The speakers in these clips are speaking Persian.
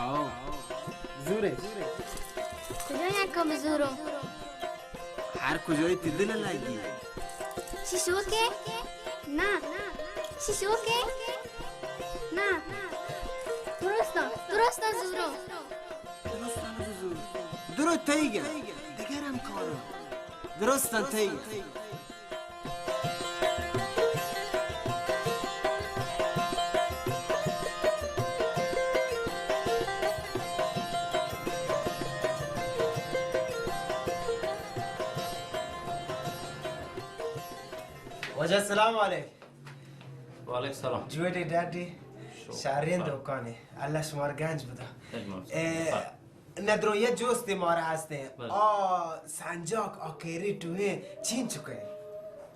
آه زوره کجای کم زورو هر کجایی دل لگی شیشوکه نه شیشوکه نه درستا زورو درست تیگه دگرم کارو درستن تیگه وجه السلام عليك. وعليك السلام. جويدي دادي شهرين دوكاني الله شمار گنج بده. ندرو یه جوستی ماره هسته. سنجاق آکیری توه چین چکه؟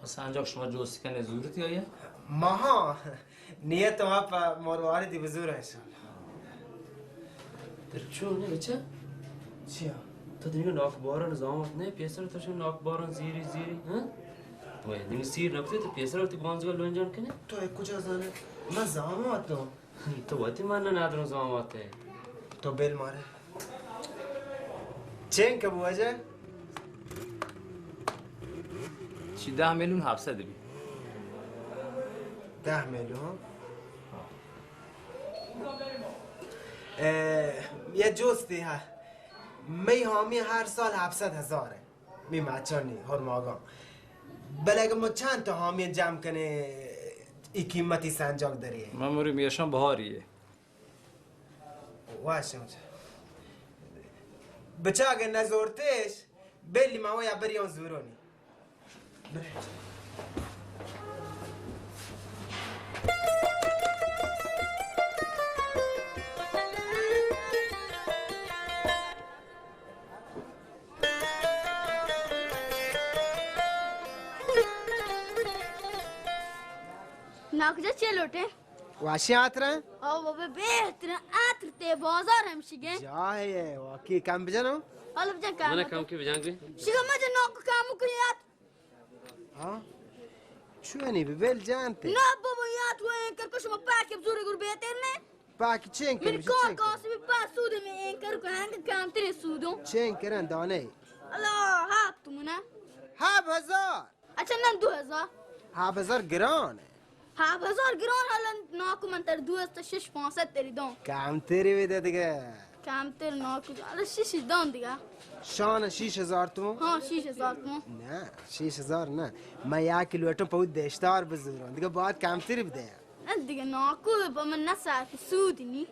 سنجاق شما جوستی کنه زورتی آیا؟ ماها نیت ما پا مرواری دی بزور انشالله. در چون نه بچه؟ چیا؟ تو دیگه ناک باران زامت نه پیسر تو شون ناک باران زیری ها؟ وای دیگه سیر نبوده تو پیسر تو گانزگا لونجان کنه؟ تو کجا زنه؟ من زامت تو. تو وقتی من ندارم زامته. تو بل ماره. چند که بوجه؟ چی 10 میلیون 700 بی 10 میلیون؟ یه جوستی ها می هامی هر سال 700,000 می مچانی هرماگام بلکه ما چند تا هامی جمع کنه ای قیمتی سنجاق داریه من موری میشم بهاریه واشه بچه اگه نزورتش بلی ما یا بریان زورونی ناکجا چه لوٹه؟ واشی عطره؟ آه بابا بهتره عطر ته بازار همشیگه جایه واکی کم بجنو؟ حالا بجن کام من کم کی بجنگی؟ شیگه مجا ناکو کامو کنیات ها؟ چو یعنی ببل جانته؟ نه بابا یاد و اینکر که شما پاکی بزوری گر بهتر نه؟ پاکی چین من کنی؟ کار کاسی بی پاس سوده می اینکر که هنگ کامتری سودو چین کرن دانه؟ الله هات تو منه 7,000 اچھا نن 2000 7,000 گرانه 7000 گران حالا ناکو من تر 2500 تری دون کم تری بیده دیگه کمتر ناکو حالا 6 دون دیگه شان 6,000 تومن؟ ها 6000 تومن نه 6,000 نه من 1 کیلو اتم پود دشتار بزورم دیگه باید کم تری بده نه دیگه ناکو با من نسا سودی نی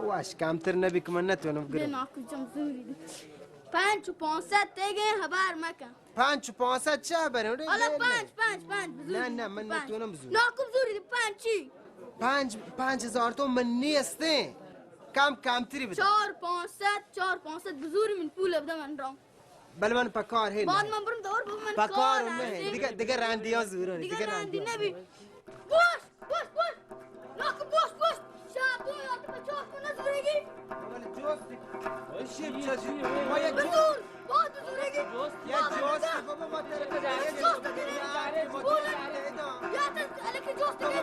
واش کم تر نبی که من نتونم به گرم ناکو جم زوری 5500 تگه خبر مکن 5,500 چه بریم؟ حالا 5 بزوری نه من نتونم بزورم ناکو بزوری 5 چی 5,000 تومن من نیسته کم تری بده 4500 بزوری من پول بده من رام بله من پکار هی بعد من برم دور بابا من پکار نه دیگه راندی ها زورانی دیگه راندی نبی باش ناکو باش شابو یا تو بچه کنه زورگی بزور باید بزورگی یا جوست بابا ما تره جوست کنه بولن یا تا الکی جوست کنه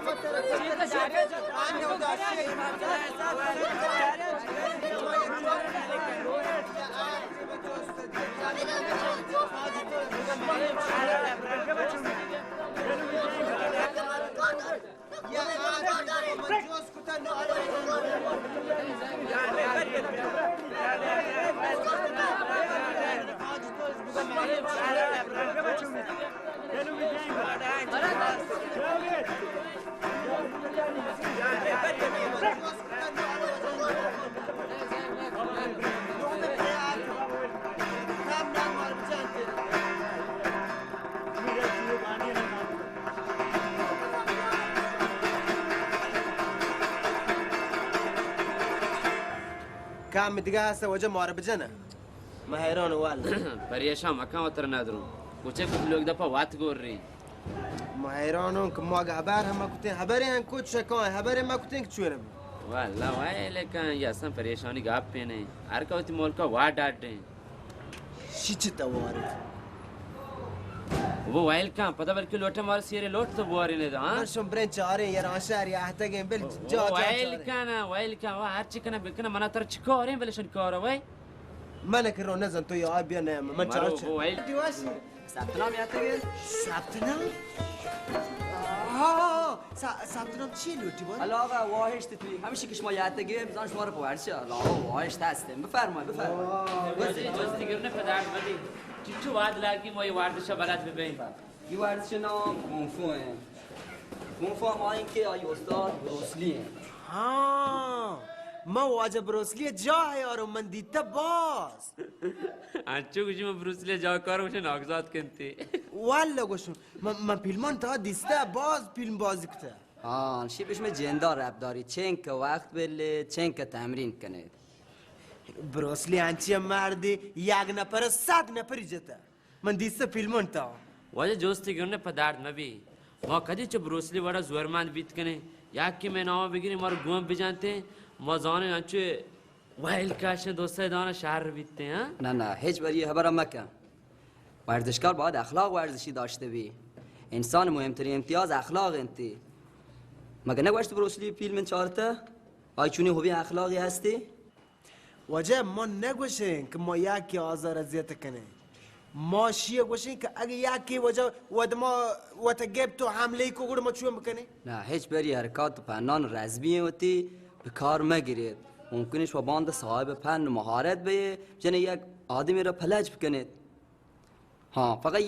کام دیگه هست وجه ماره بجنه ما حیران والا پریشان مکان تر ندارم کوچه کو لوگ دپا وات گوری ما حیرانم که ما خبر هم کتین خبری هم کچ شکان خبری ما کتین که چونه والله وای لیکن یا سم پریشانی گاپ پینے ہر کوتی مول کا وا ڈاٹ دیں شی چی تواره वो वाइल का पता बल्कि लोटे मार सीरे लोट तो बुआरी ने हाँ من شون برين شهرين يا راشار يا احتاجين بالجا वाइल का ना वाइल का वो हर चिकना बिकना मना तर चिकोरे बलेशन कोरा वाई مالك الرونزن تو يا ابي انا ما تشارش वो वाइल واشي ثبت نام يعتقد ثبت نام ها ثبت نام چی لوتی بود حالا آقا واهش توی همیشه که شما یعتقد بزن شما رو پاورشی حالا آقا واهش هستیم بفرمایید وزیر جستی گرنه پدر بدی چیچو واد لاگی موی واردش بلد ببین این ورزش نام کونفوه کونفو هم آین که آی استاد بروسلیه ها ما واجب بروسلی جا یارو من دیده باز انچو کچی من بروسلی جا کارو بشه ناگزاد کنتی والا گوشم من فیلمان تا دیسته باز فیلم بازی کته شی بشم جندار رب داری چند که وقت بله چند که تمرین کنه بروسلی انچی مردی یک نفر 100 نفری جته من دیسته فیلمان تا واجه جستی گرنه پدر مبی ما کدی چه بروسلی وڑا زورمند بیت کنه یکی میں نام بگیری مارو گوم بجانتے ما زانه انچو ویل کاشه دوسته دانه شهر بیتتے ها نه هیچ بری خبرم مکن ورزشکار باید اخلاق ورزشی داشته بی انسان مهمترین امتیاز اخلاق انتی مگه نگوشت بروسلی فیلم چارته آی چونی هوی اخلاقی هستی وجه ما نگوشیم که ما یکی آزار اذیت کنه ما شیه گوشیم که اگه یکی وجه ود ما وتگیب تو حمله کو گوڑ ما چون بکنه نه هیچ بری حرکات و پنان رزمی ہوتی به کار مگیرید ممکنه شما باند صاحب پن و مهارت بیه جنه یک آدمی را پلج بکنید فقط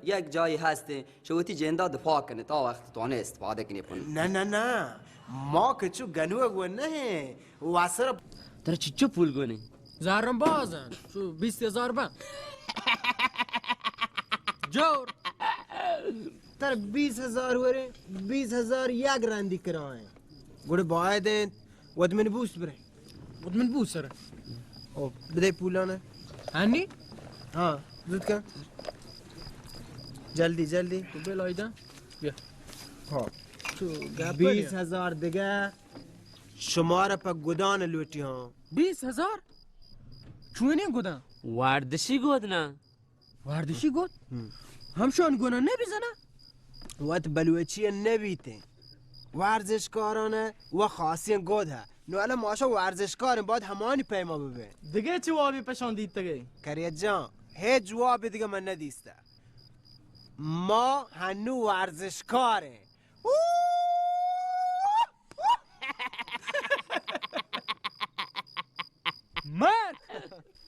یک جایی هسته شوتی جنده دفاع کنه تا وقت توانه استفاده کنی پن نه ما که چو گنوه گو نه واسر ترا چیچو پول گونه زهرم بازن شو 20,000 بن جور تر 20,000 وره 20,000 یک رندی کرایه گوڑ باید ود من بوست بره ود من بوسره او بده پولانه هنی ها زود کن جلدی تو بلایده بیا ها تو گپ 20,000 دیگه شما را پا گدان لوٹی ها 20,000 چونه گودن واردشی گود نه وردشی گود همشان گونه نمیزنه وقت بلوچی نبیته ورزشکارانه و خاصی گوده نو الان ماشا ورزشکاریم باید همانی پیما ببین دیگه چه وابی پشان دید تگه کریت جان هیچ جواب دیگه من ندیسته ما هنو ورزشکاره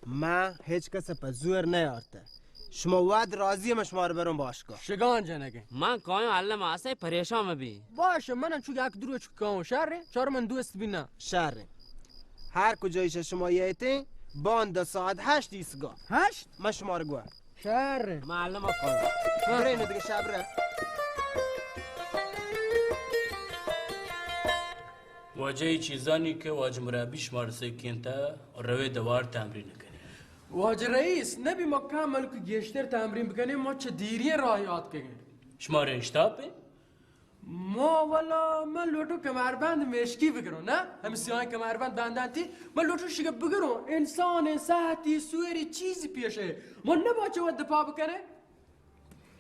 من هیچ کس پا زور نیارته شما ود راضی ما شما رو برون باشگاه شگان جنگه من کایم علم آسای پریشان مبی باشه منم چون یک درو چون کام شهره چهار من دوست بینا شهر هر کجایش شما یایتین باند ساعت 8 ایستگاه 8 من شما رو گوه شهره معلم کایم بره اینو دیگه شب ره واجه چیزانی که واجه مربی شمارسه کنته روی دوار تمرین کنی واجه رئیس نبی ما کامل که گشتر تمرین بکنیم ما چه دیری راه یاد کنیم شماره اشتاپه ما والا من لوٹو کمربند مشکی بگرو نه همه سیاهی کمربند بندن تی من لوٹو شگه بگرو انسان صحتی سویری چیزی پیشه ما نباچه ود دفاع بکنه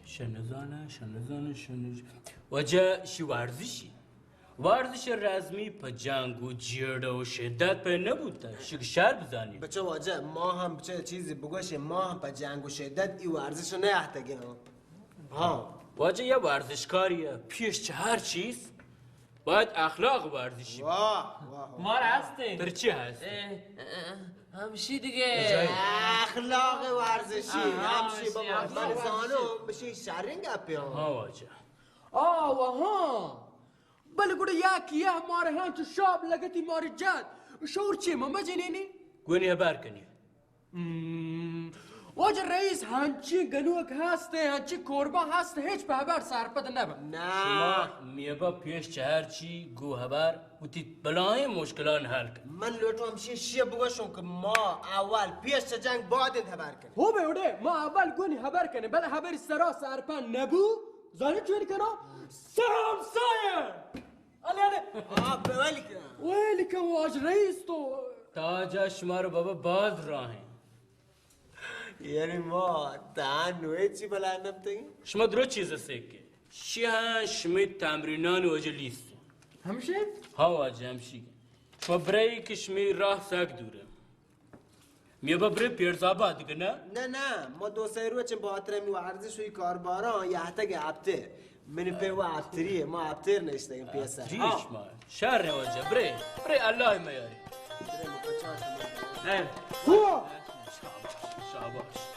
شنزانه واجه شی ورزش رزمی پا جنگ و جیرده و شدت پا نبوده شک شهر بزنیم بچه واجه ما هم بچه چیزی بگوشه ما هم پا جنگ و شدت ای ورزش رو نیحتگه ها واجه یه ورزشکاریه پیش چه هر چیز باید اخلاق ورزشی ما هستیم در چی هست؟ همشی دیگه اخلاق ورزشی همشی بابا همشی. من زانو بشه شرینگ اپی ها واجه ها بله گوڑا یکی ماره هم تو شاب لگتی ماره جد شور چی ما مجنینی؟ گونی هبر کنی واجه رئیس هنچی گنوک هسته هنچی کوربا هسته هیچ به هبر سرپد نبا نه میبا پیش چه هر چی گو هبر بودی بلای مشکلان حل کن من لوٹو همشی شیه بگوشم که ما اول پیش جنگ باید انتبار کنیم هو بیوده ما اول گونی هبر کنه بله هبری سرا سرپن نبو زانی چونی کنه سامسایه آه بولی کنم ویلی کن واج رئیس تو تاجا شمار بابا باز راهن یعنی ما تعنوه چی بلند نبتگیم؟ شما درو چیز سکه شیها شمی تمرینان واجه لیست همشه؟ ها واجه همشی شما برای که شمی راه ساک دوره میه با برای پیرزاباد دیگه نه؟ نه ما دو سه روز چه با می ورزش و کارباران یه حتی که عبتر من پی و عبتریه ما عبتر نشتیم پیسه ریش ما شهر واجه برای الله میاری شاباش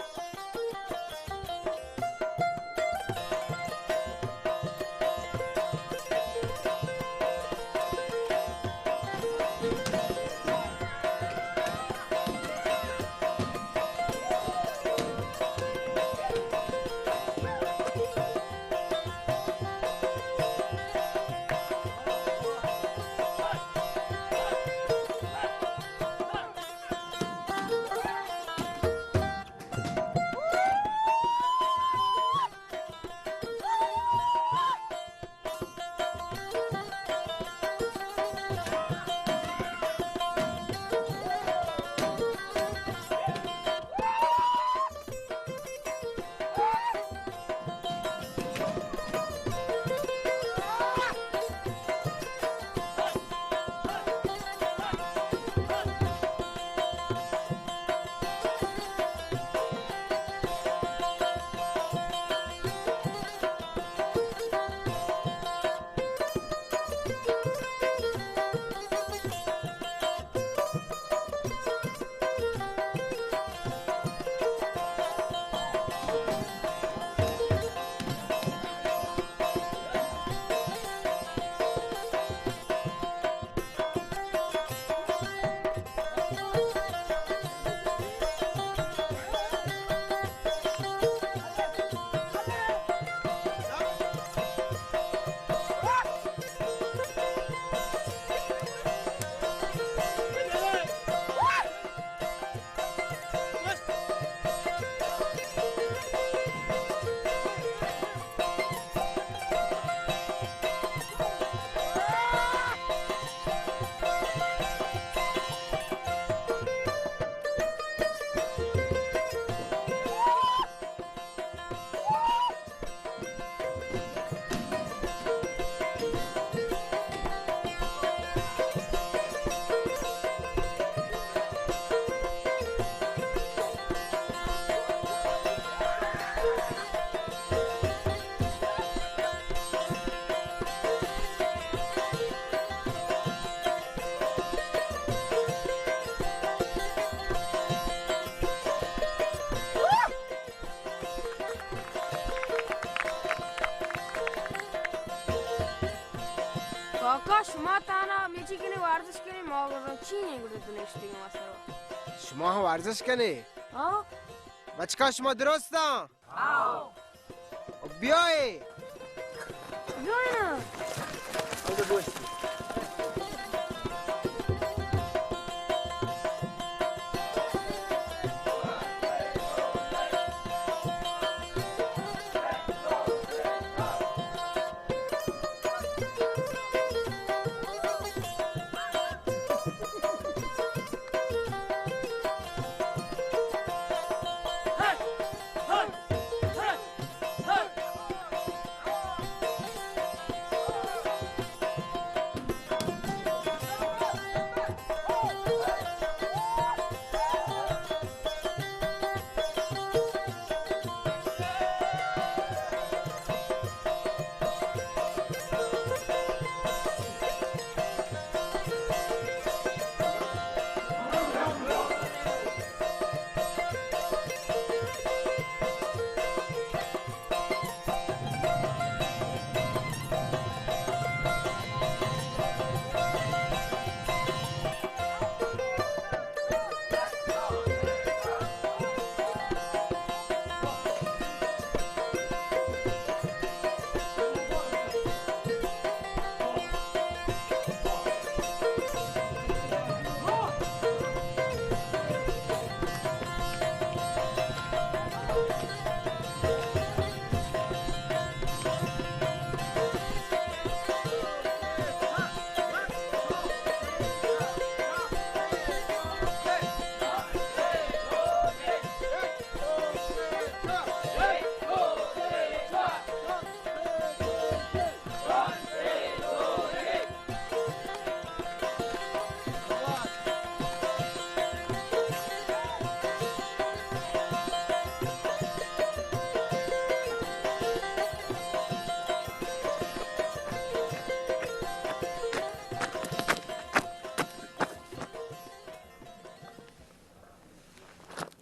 کاکا شما تانا میچی کنی ورزش کنی ما گفتم چی نگوده دونشتیم مثلا شما هم ورزش کنی ها؟ بچکا شما درستا؟ بیایی بیاینا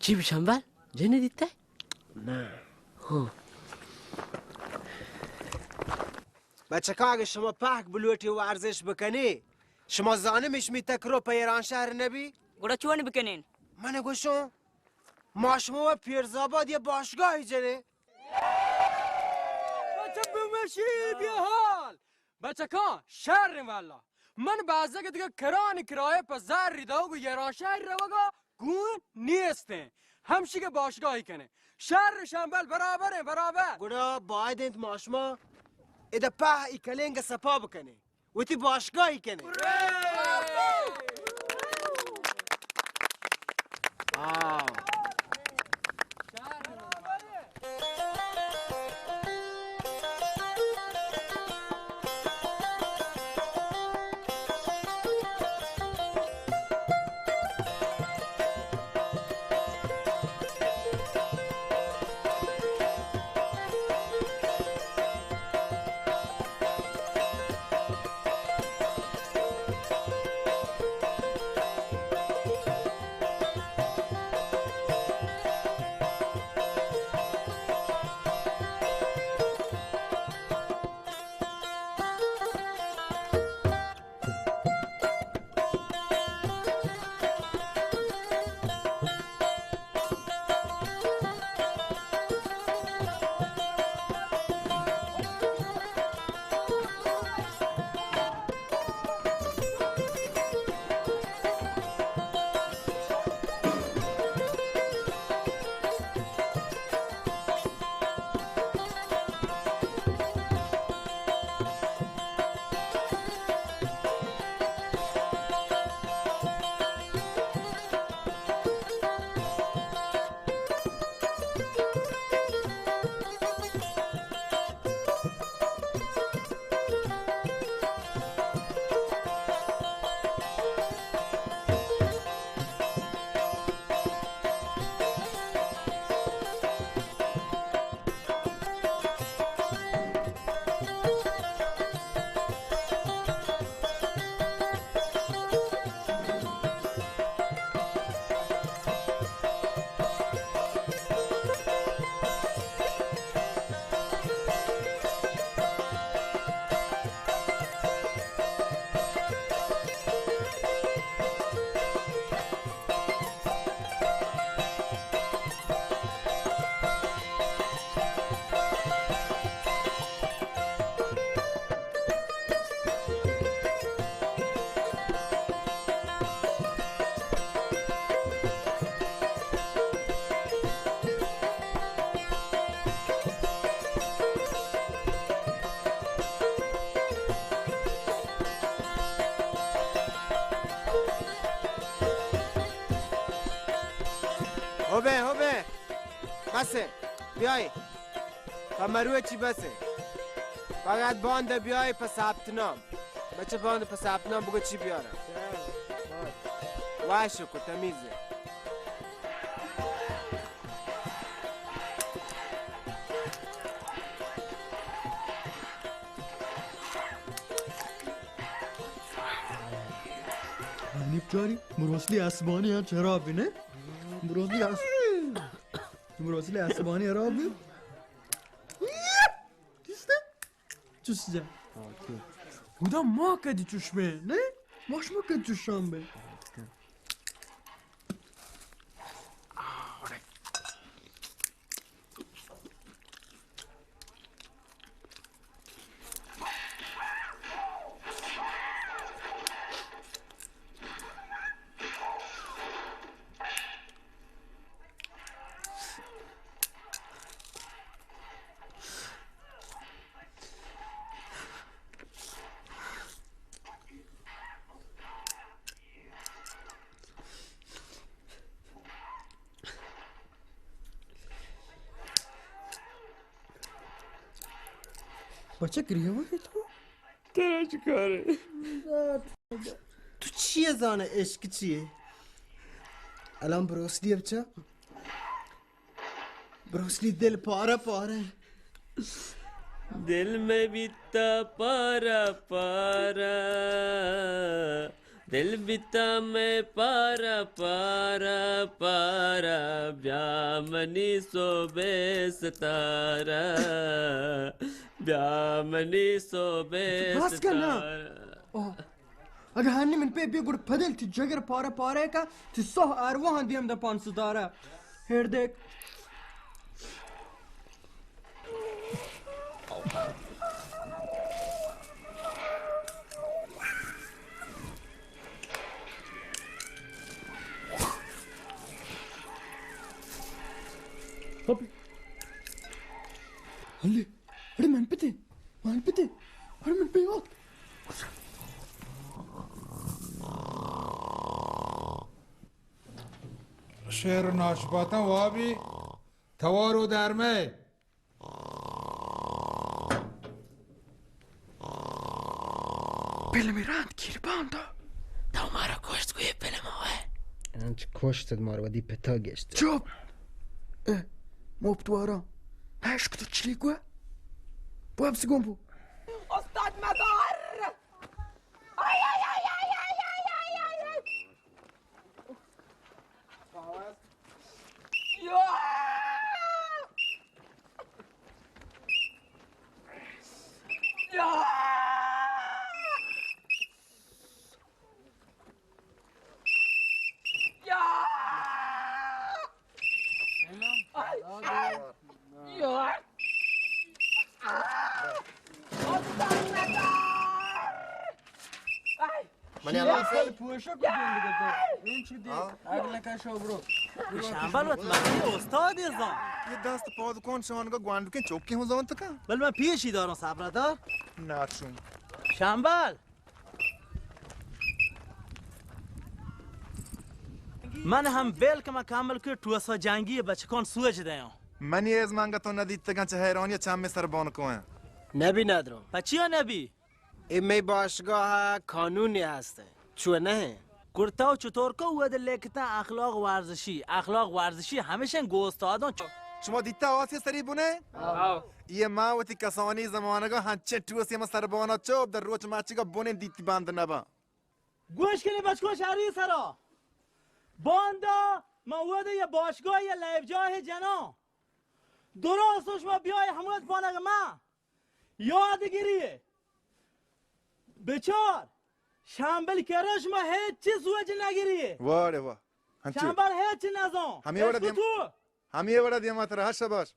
چی بشنبل؟ جنه دیده؟ نه بچه که اگه شما پهک بلوتی ورزش بکنی شما زانمش می تکرو پیران شهر نبی؟ گوڑا چوانی بکنین من گوشم ما شما و پیرزاباد یه باشگاهی جنه بچه بمشی بیا حال بچه کان شهر والا من بعضا که دیگه کرانی کرایه پا زر ریده و یران شهر روگا گون نیسته همشی که باشگاهی کنه شهر شنبل برابر گوڑا باید انت ما شما اده په ای کلنگ سپا بکنی و تی باشگاهی کنی هوبه بسه بیای کمروه چی بسه فقط باند بیای پس ثبت نام بچه باند پس ثبت نام بگو چی بیارم وای شکر تمیزه حنیف جاری مراسلی اسبانی ها چرا بینه؟ مراسلی اسبانی را بین؟ دیسته؟ چوسیده؟ بودا ما کدی چشمه نه؟ ماش ما کدی چشم به بچه گریه واری تو؟ ترا چی کاره؟ تو چیه زانه عشق چیه؟ الان بروسلی بچه؟ بروسلی دل پاره दिल में बीता पारा पारा दिल बिता में पारा पारा पारा ब्यामनी सोबे सतारा ब्यामनी सोबे बस करना. सतारा. اگه هنی من پی بیگور پدل تی جگر پاره پاره که تی صح اروان دیم ده پانس داره هردک هلی هلی من پتی هلی من بیاد شعر ناشباتا وابی توارو درمه بلمی راند کیر باندا تو ما را کشت کوی پل ماه. انچ کشتد ما رو ودی پتا گشت. چوب موبتوارا هاش کتو چلی گوه بو هبسی گم بو استاد مزار آی آی آی آی آی آی آی آی پوشا کدوم دیگه تو این چی دی اگه کشو برو شنبل وقت مگه استاد ازم یه دست پاد کن شانگا گواندو که چوکی هم زمان تکا بل من پیشی دارم صبردار ناتشون شنبل من هم بیل که کامل که تو اسا جنگی بچکان سوچ دیم من یه از منگا تو ندید تکن چه حیرانی چم می سر بانو کوه نبی ندارم. پچیا نبی ایمی باشگاه کانونی هسته. چوه نه؟ کرتا و چطور که او لیکتا اخلاق ورزشی همیشه گوستادون شما دیتا آسی سری بونه؟ یه ماوتی کسانی زمانگا هنچه توسی ما سر بانا چوب در روچ ماچیگا بونه دیتی بند نبا گوش کنی بچکو شهری سرا باندا مواد یه باشگاه یه لیفجاه جنا درست شما بیای همونت پانگ ما یادگیریه بچار شنبل کراش ما هیچ چی سوچ نگیریه واره وا هنچه شنبل هیچ چی نزان همیه وڑا دیم آتر هشت باش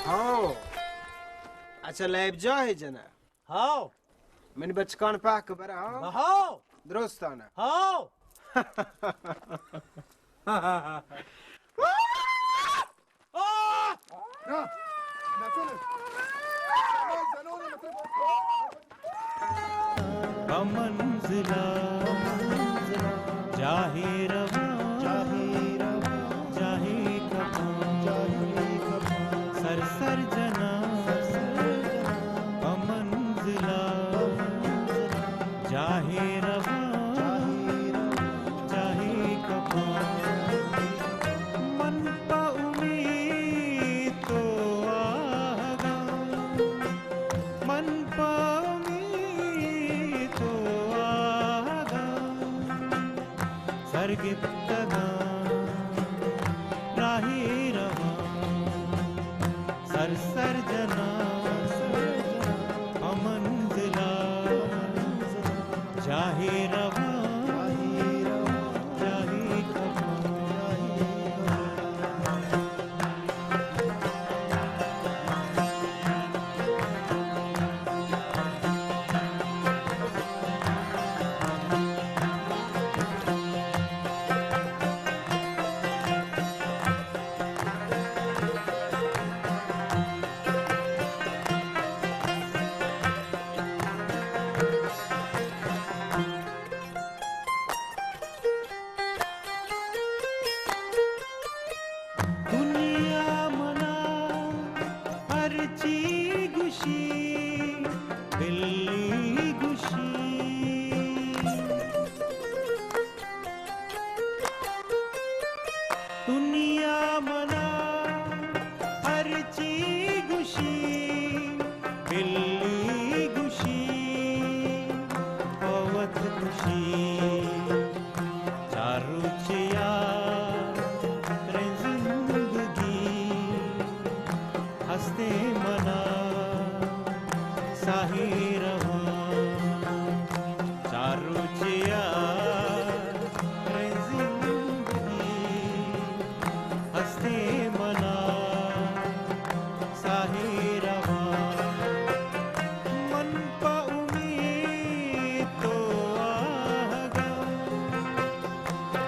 ها اچھا لیب جا ہے جنا هاو منی بچکان پاک برا ها هاو درستانه هاو منزلا جاہی روا جاہی کبا سر سر جنا منزلا جاہی روا جاہی کبا من پا امید تو آگا من پا سرگتنا راہی روا سر سر جنا منزلا جاہی روا جاہی کبا हंसते मना साही रवा चारू जिया रे जिंदगी हंसते मना साही रवा मन पा उम्मीद तो आगा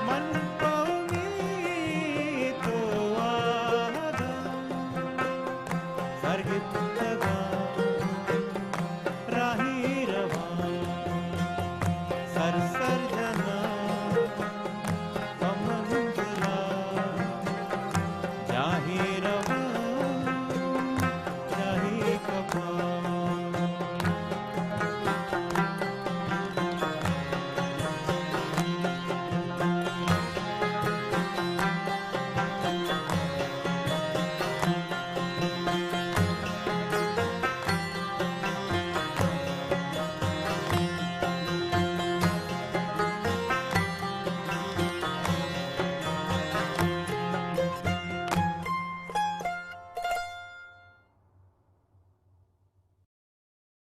मन पा उम्मीद तो आगा सर्ग